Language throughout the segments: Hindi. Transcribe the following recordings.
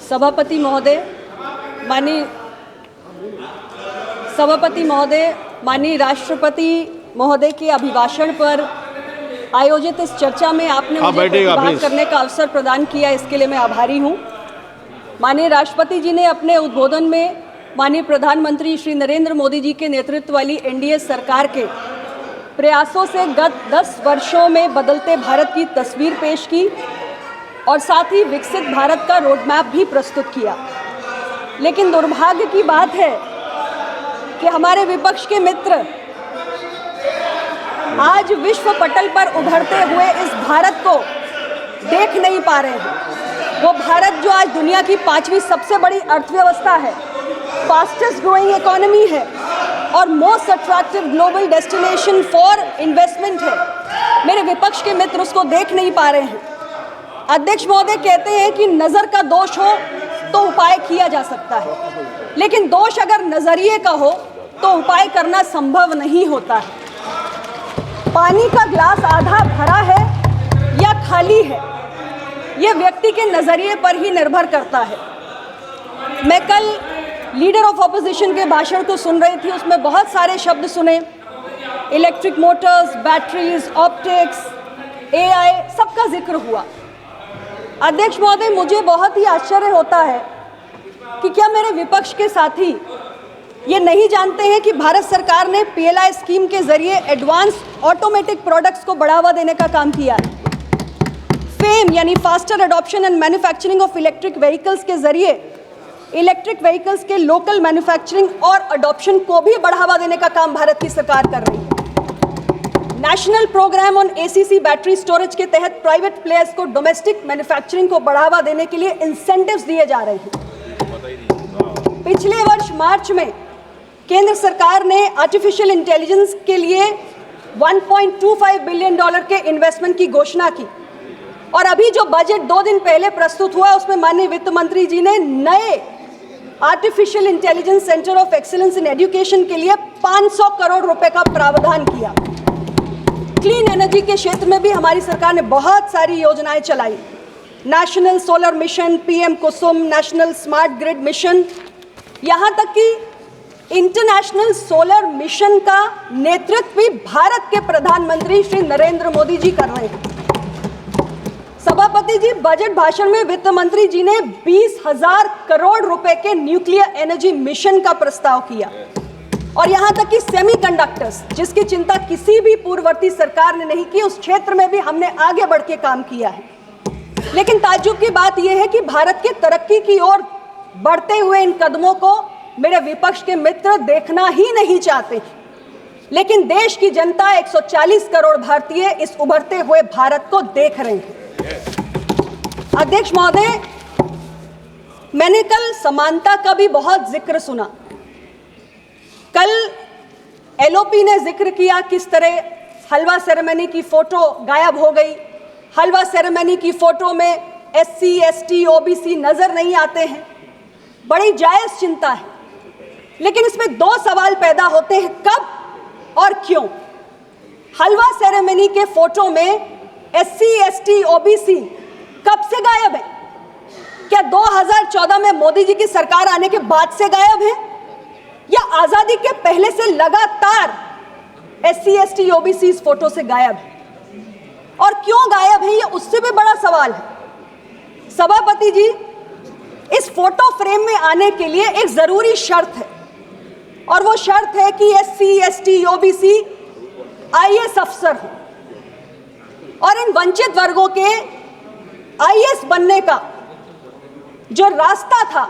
सभापति महोदय, माननीय राष्ट्रपति महोदय के अभिभाषण पर आयोजित इस चर्चा में आपने मुझे प्रतिभाग करने का अवसर प्रदान किया, इसके लिए मैं आभारी हूँ। माननीय राष्ट्रपति जी ने अपने उद्बोधन में माननीय प्रधानमंत्री श्री नरेंद्र मोदी जी के नेतृत्व वाली एनडीए सरकार के प्रयासों से गत 10 वर्षों में बदलते भारत की तस्वीर पेश की और साथ ही विकसित भारत का रोड मैप भी प्रस्तुत किया। लेकिन दुर्भाग्य की बात है कि हमारे विपक्ष के मित्र आज विश्व पटल पर उभरते हुए इस भारत को देख नहीं पा रहे हैं। वो भारत जो आज दुनिया की 5वीं सबसे बड़ी अर्थव्यवस्था है, फास्टेस्ट ग्रोइंग इकोनॉमी है और most attractive global destination for investment है, मेरे विपक्ष के मित्र उसको देख नहीं पा रहे हैं। अध्यक्ष महोदय कहते हैं कि नज़र का दोष हो तो उपाय किया जा सकता है, लेकिन दोष अगर नज़रिए का हो तो उपाय करना संभव नहीं होता है। पानी का ग्लास आधा भरा है या खाली है, ये व्यक्ति के नज़रिए पर ही निर्भर करता है। मैं कल लीडर ऑफ ऑपोजिशन के भाषण को सुन रही थी, उसमें बहुत सारे शब्द सुने, electric Motors, batteries, optics, AI, सबका जिक्र हुआ। अध्यक्ष महोदय, मुझे बहुत ही आश्चर्य होता है कि क्या मेरे विपक्ष के साथी ये नहीं जानते हैं कि भारत सरकार ने पीएलआई स्कीम के जरिए एडवांस ऑटोमेटिक प्रोडक्ट्स को बढ़ावा देने का काम किया है। फेम यानी faster adoption and manufacturing of electric vehicles के जरिए इलेक्ट्रिक व्हीकल्स के लोकल मैन्युफैक्चरिंग और अडॉप्शन को भी बढ़ावा देने का काम भारत की सरकार कर रही है। National programme on ACC battery storage के तहत प्राइवेट प्लेयर्स को डोमेस्टिक मैन्युफैक्चरिंग को बढ़ावा देने के लिए इंसेंटिव्स दिए जा रहे हैं। पिछले वर्ष मार्च में केंद्र सरकार ने आर्टिफिशियल इंटेलिजेंस के लिए $1.25 बिलियन के इन्वेस्टमेंट की घोषणा की और अभी जो बजट 2 दिन पहले प्रस्तुत हुआ उसमें माननीय वित्त मंत्री जी ने नए artificial intelligence centre of excellence in education के लिए 500 करोड़ रुपए का प्रावधान किया। क्लीन एनर्जी के क्षेत्र में भी हमारी सरकार ने बहुत सारी योजनाएं चलाई, नेशनल सोलर मिशन, पीएम कुसुम, नेशनल स्मार्ट ग्रिड मिशन, यहाँ तक कि इंटरनेशनल सोलर मिशन का नेतृत्व भी भारत के प्रधानमंत्री श्री नरेंद्र मोदी जी कर रहे हैं। सभापति जी, बजट भाषण में वित्त मंत्री जी ने 20,000 करोड़ रुपए के न्यूक्लियर एनर्जी मिशन का प्रस्ताव किया और यहां तक कि सेमीकंडक्टर्स, जिसकी चिंता किसी भी पूर्ववर्ती सरकार ने नहीं की, उस क्षेत्र में भी हमने आगे बढ़ के काम किया है। लेकिन ताज्जुब की बात यह है कि भारत के तरक्की की ओर बढ़ते हुए इन कदमों को मेरे विपक्ष के मित्र देखना ही नहीं चाहते, लेकिन देश की जनता 140 करोड़ भारतीय इस उभरते हुए भारत को देख रहे हैं। अध्यक्ष महोदय, मैंने कल समानता का भी बहुत जिक्र सुना। कल एलओपी ने जिक्र किया किस तरह हलवा सेरेमनी की फोटो गायब हो गई, हलवा सेरेमनी की फोटो में एससी, एसटी, ओबीसी नजर नहीं आते हैं। बड़ी जायज चिंता है, लेकिन इसमें 2 सवाल पैदा होते हैं, कब और क्यों। हलवा सेरेमनी के फोटो में एससी, एसटी, ओबीसी कब से गायब है? क्या 2014 में मोदी जी की सरकार आने के बाद से गायब है या आजादी के पहले से लगातार एससी, एसटी, ओबीसी इस फोटो से गायब है? और क्यों गायब है, ये उससे भी बड़ा सवाल है। सभापति जी, इस फोटो फ्रेम में आने के लिए एक जरूरी शर्त है और वो शर्त है कि एससी, एसटी, ओबीसी आईएएस अफसर हो और इन वंचित वर्गों के आईएएस बनने का जो रास्ता था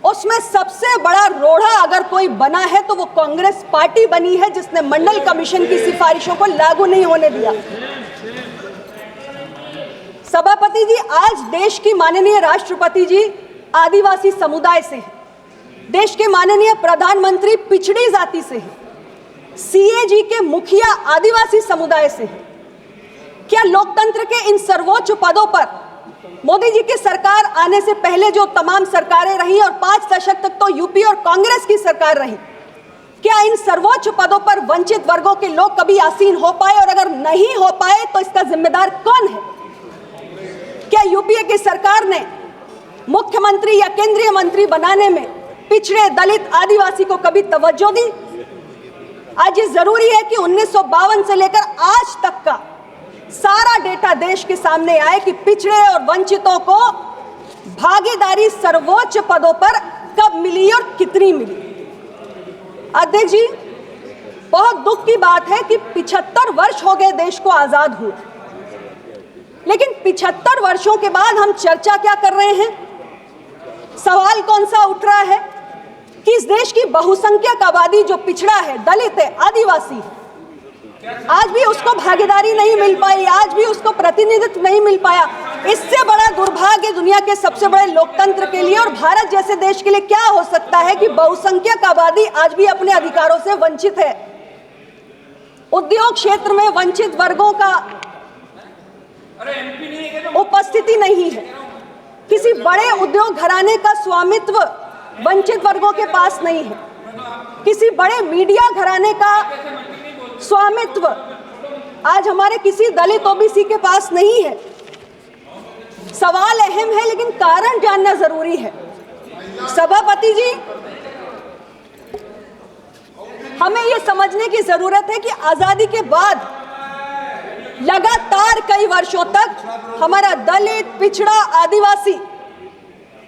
उसमें सबसे बड़ा रोड़ा अगर कोई बना है तो वो कांग्रेस पार्टी बनी है, जिसने मंडल कमीशन की सिफारिशों को लागू नहीं होने दिया। सभापति जी, आज देश की माननीय राष्ट्रपति जी आदिवासी समुदाय से हैं, देश के माननीय प्रधानमंत्री पिछड़ी जाति से हैं, सीएजी के मुखिया आदिवासी समुदाय से हैं। क्या लोकतंत्र के इन सर्वोच्च पदों पर मोदी जी की सरकार आने से पहले जो तमाम सरकारें रही और 5 दशक तक तो यूपी और कांग्रेस की सरकार रही, क्या इन सर्वोच्च पदों पर वंचित वर्गों के लोग कभी आसीन हो पाए? और अगर नहीं हो पाए तो इसका जिम्मेदार कौन है? क्या यूपीए की सरकार ने मुख्यमंत्री या केंद्रीय मंत्री बनाने में पिछड़े, दलित, आदिवासी को कभी तवज्जो दी? आज ये जरूरी है कि 1952 से लेकर आज तक का सारा डेटा देश के सामने आए कि पिछड़े और वंचितों को भागीदारी सर्वोच्च पदों पर कब मिली और कितनी मिली। अध्यक्ष जी, बहुत दुख की बात है कि 75 वर्ष हो गए देश को आजाद हुए, लेकिन 75 वर्षों के बाद हम चर्चा क्या कर रहे हैं? सवाल कौन सा उठ रहा है कि इस देश की बहुसंख्यक आबादी जो पिछड़ा है, दलित है, आदिवासी है, आज भी उसको भागीदारी नहीं मिल पाई, आज भी उसको प्रतिनिधित्व नहीं मिल पाया। इससे बड़ा दुर्भाग्य दुनिया के सबसे बड़े लोकतंत्र के लिए और भारत जैसे देश के लिए क्या हो सकता है कि बहुसंख्यक आबादी आज भी अपने अधिकारों से वंचित है। उद्योग क्षेत्र में वंचित वर्गों का उपस्थिति नहीं है, किसी बड़े उद्योग घराने का स्वामित्व वंचित वर्गों के पास नहीं है, किसी बड़े मीडिया घराने का स्वामित्व आज हमारे किसी दलित ओबीसी के पास नहीं है। सवाल अहम है, लेकिन कारण जानना जरूरी है। सभापति जी, हमें यह समझने की जरूरत है कि आजादी के बाद लगातार कई वर्षों तक हमारा दलित, पिछड़ा, आदिवासी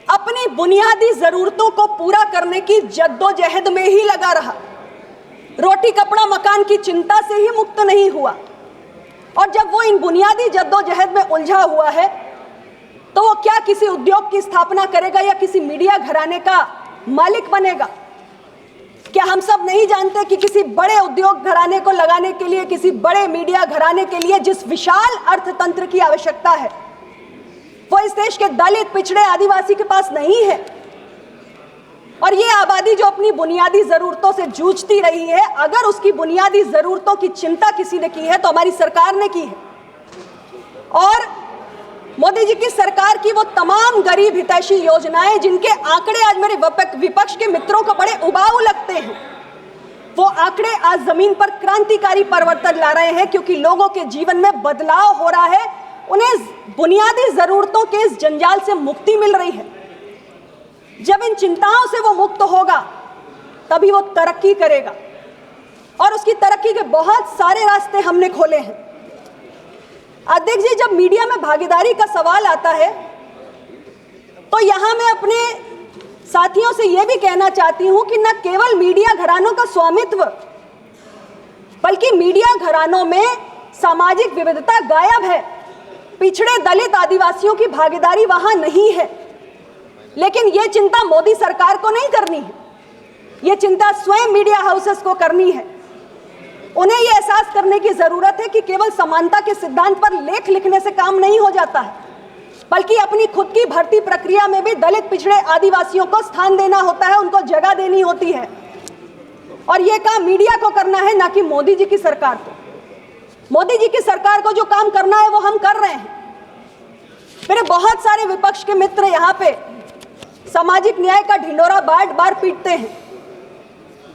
अपनी बुनियादी जरूरतों को पूरा करने की जद्दोजहद में ही लगा रहा, रोटी कपड़ा मकान की चिंता से ही मुक्त नहीं हुआ। और जब वो इन बुनियादी जद्दोजहद में उलझा हुआ है तो वो क्या किसी उद्योग की स्थापना करेगा या किसी मीडिया घराने का मालिक बनेगा? क्या हम सब नहीं जानते कि किसी बड़े उद्योग घराने को लगाने के लिए, किसी बड़े मीडिया घराने के लिए जिस विशाल अर्थतंत्र की आवश्यकता है वो इस देश के दलित, पिछड़े, आदिवासी के पास नहीं है। और ये आबादी जो अपनी बुनियादी जरूरतों से जूझती रही है, अगर उसकी बुनियादी जरूरतों की चिंता किसी ने की है तो हमारी सरकार ने की है। और मोदी जी की सरकार की वो तमाम गरीब हितैषी योजनाएं जिनके आंकड़े आज मेरे विपक्ष के मित्रों को बड़े उबाऊ लगते हैं, वो आंकड़े आज जमीन पर क्रांतिकारी परिवर्तन ला रहे हैं, क्योंकि लोगों के जीवन में बदलाव हो रहा है, उन्हें बुनियादी जरूरतों के इस जंजाल से मुक्ति मिल रही है। जब इन चिंताओं से वो मुक्त होगा तभी वो तरक्की करेगा, और उसकी तरक्की के बहुत सारे रास्ते हमने खोले हैं। अध्यक्ष जी, जब मीडिया में भागीदारी का सवाल आता है तो यहां मैं अपने साथियों से यह भी कहना चाहती हूं कि न केवल मीडिया घरानों का स्वामित्व, बल्कि मीडिया घरानों में सामाजिक विविधता गायब है। पिछड़े, दलित, आदिवासियों की भागीदारी वहां नहीं है। लेकिन यह चिंता मोदी सरकार को नहीं करनी है, यह चिंता स्वयं मीडिया हाउसेस को करनी है। उन्हें यह एहसास करने की जरूरत है कि केवल समानता के सिद्धांत पर लेख लिखने से काम नहीं हो जाता है, बल्कि अपनी खुद की भर्ती प्रक्रिया में भी दलित, पिछड़े, आदिवासियों को स्थान देना होता है, उनको जगह देनी होती है। और यह काम मीडिया को करना है, ना कि मोदी जी की सरकार को। मोदी जी की सरकार को जो काम करना है वो हम कर रहे हैं। मेरे बहुत सारे विपक्ष के मित्र यहाँ पे सामाजिक न्याय का ढिंडोरा बार बार पीटते हैं।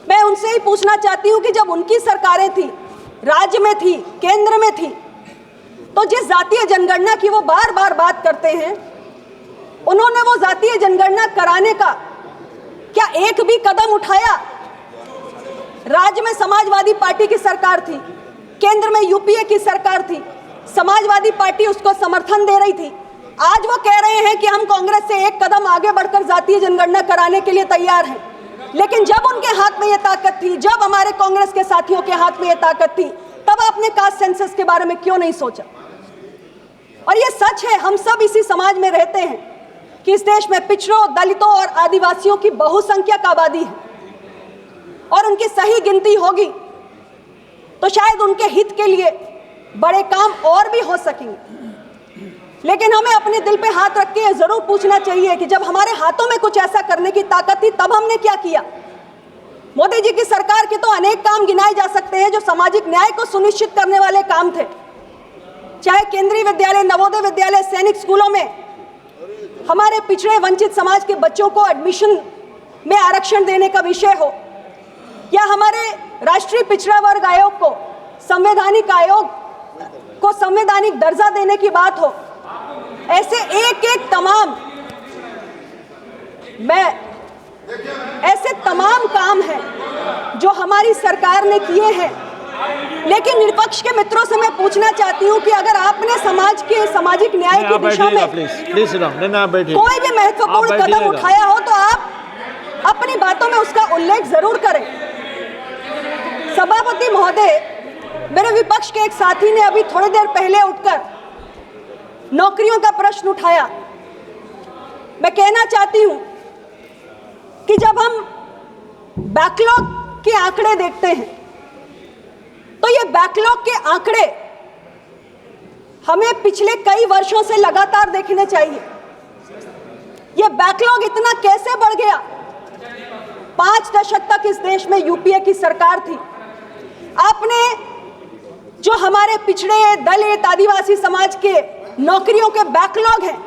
मैं उनसे ही पूछना चाहती हूँ कि जब उनकी सरकारें थी, राज्य में थी, केंद्र में थी, तो जिस जातीय जनगणना की वो बार बार बात करते हैं, उन्होंने वो जातीय जनगणना कराने का क्या एक भी कदम उठाया? राज्य में समाजवादी पार्टी की सरकार थी, केंद्र में यूपीए की सरकार थी, समाजवादी पार्टी उसको समर्थन दे रही थी। आज वो कह रहे हैं कि हम कांग्रेस से एक कदम आगे बढ़कर जातीय जनगणना कराने के लिए तैयार हैं। लेकिन जब उनके हाथ में ये ताकत थी, जब हमारे कांग्रेस के साथियों के हाथ में ये ताकत थी, तब आपने कास्ट सेंसस के बारे में क्यों नहीं सोचा? और ये सच है, हम सब इसी समाज में रहते हैं कि इस देश में पिछड़ों, दलितों और आदिवासियों की बहुसंख्यक आबादी है, और उनकी सही गिनती होगी तो शायद उनके हित के लिए बड़े काम और भी हो सकेंगे। लेकिन हमें अपने दिल पे हाथ रख के जरूर पूछना चाहिए कि जब हमारे हाथों में कुछ ऐसा करने की ताकत थी तब हमने क्या किया? मोदी जी की सरकार के तो अनेक काम गिनाए जा सकते हैं जो सामाजिक न्याय को सुनिश्चित करने वाले काम थे। चाहे केंद्रीय विद्यालय, नवोदय विद्यालय, सैनिक स्कूलों में हमारे पिछड़े, वंचित समाज के बच्चों को एडमिशन में आरक्षण देने का विषय हो, या हमारे राष्ट्रीय पिछड़ा वर्ग आयोग को संवैधानिक दर्जा देने की बात हो, ऐसे एक एक तमाम मैं ऐसे तमाम काम हैं जो हमारी सरकार ने किए हैं, लेकिन विपक्ष के मित्रों से मैं पूछना चाहती हूं कि अगर आपने समाज के सामाजिक न्याय की दिशा में कोई भी महत्वपूर्ण कदम उठाया हो तो आप अपनी बातों में उसका उल्लेख जरूर करें। सभापति महोदय, मेरे विपक्ष के एक साथी ने अभी थोड़ी देर पहले उठकर नौकरियों का प्रश्न उठाया। मैं कहना चाहती हूं कि जब हम बैकलॉग के आंकड़े देखते हैं तो ये बैकलॉग के आंकड़े हमें पिछले कई वर्षों से लगातार देखने चाहिए। ये बैकलॉग इतना कैसे बढ़ गया? 5 दशक तक इस देश में यूपीए की सरकार थी। आपने जो हमारे पिछड़े, दलित, आदिवासी समाज के नौकरियों के बैकलॉग हैं,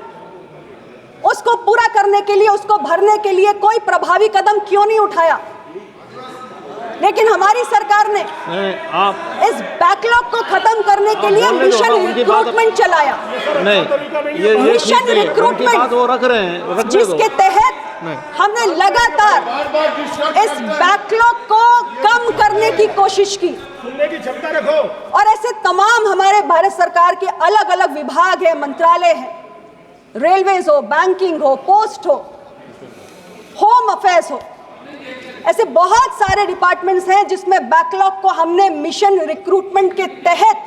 उसको पूरा करने के लिए, उसको भरने के लिए कोई प्रभावी कदम क्यों नहीं उठाया? लेकिन हमारी सरकार ने इस बैकलॉग को खत्म करने के लिए मिशन रिक्रूटमेंट चलाया। मिशन रिक्रूटमेंट जिसके तहत हमने लगातार इस बैकलॉग को कम करने की कोशिश की। और ऐसे तमाम हमारे भारत सरकार के अलग अलग विभाग है, मंत्रालय है, रेलवेज हो, बैंकिंग हो, पोस्ट हो, होम अफेयर्स हो, ऐसे बहुत सारे डिपार्टमेंट्स हैं जिसमें बैकलॉग को हमने मिशन रिक्रूटमेंट के तहत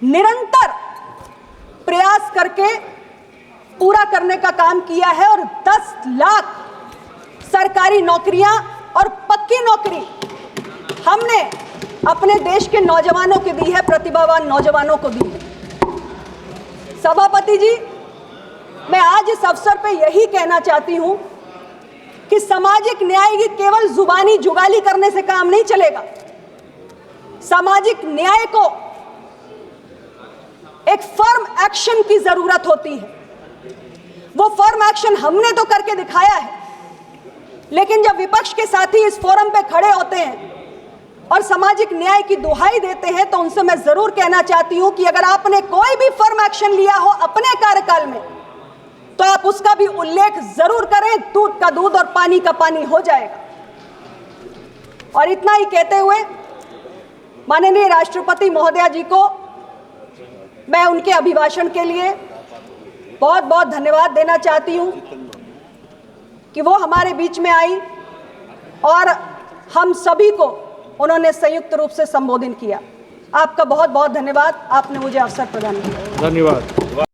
निरंतर प्रयास करके पूरा करने का काम किया है। और 10 लाख सरकारी नौकरियां और पक्की नौकरी हमने अपने देश के नौजवानों को दी है, प्रतिभावान नौजवानों को दी है। सभापति जी, मैं आज इस अवसर पे यही कहना चाहती हूं कि सामाजिक न्याय की केवल जुबानी जुगाली करने से काम नहीं चलेगा। सामाजिक न्याय को एक फर्म एक्शन की जरूरत होती है। वो फर्म एक्शन हमने तो करके दिखाया है, लेकिन जब विपक्ष के साथी इस फोरम पे खड़े होते हैं और सामाजिक न्याय की दुहाई देते हैं तो उनसे मैं जरूर कहना चाहती हूं कि अगर आपने कोई भी फर्म एक्शन लिया हो अपने कार्यकाल में तो आप उसका भी उल्लेख जरूर करें। दूध का दूध और पानी का पानी हो जाएगा। और इतना ही कहते हुए माननीय राष्ट्रपति महोदया जी को मैं उनके अभिभाषण के लिए बहुत बहुत धन्यवाद देना चाहती हूं कि वो हमारे बीच में आई और हम सभी को उन्होंने संयुक्त रूप से संबोधित किया। आपका बहुत बहुत धन्यवाद, आपने मुझे अवसर प्रदान किया। धन्यवाद।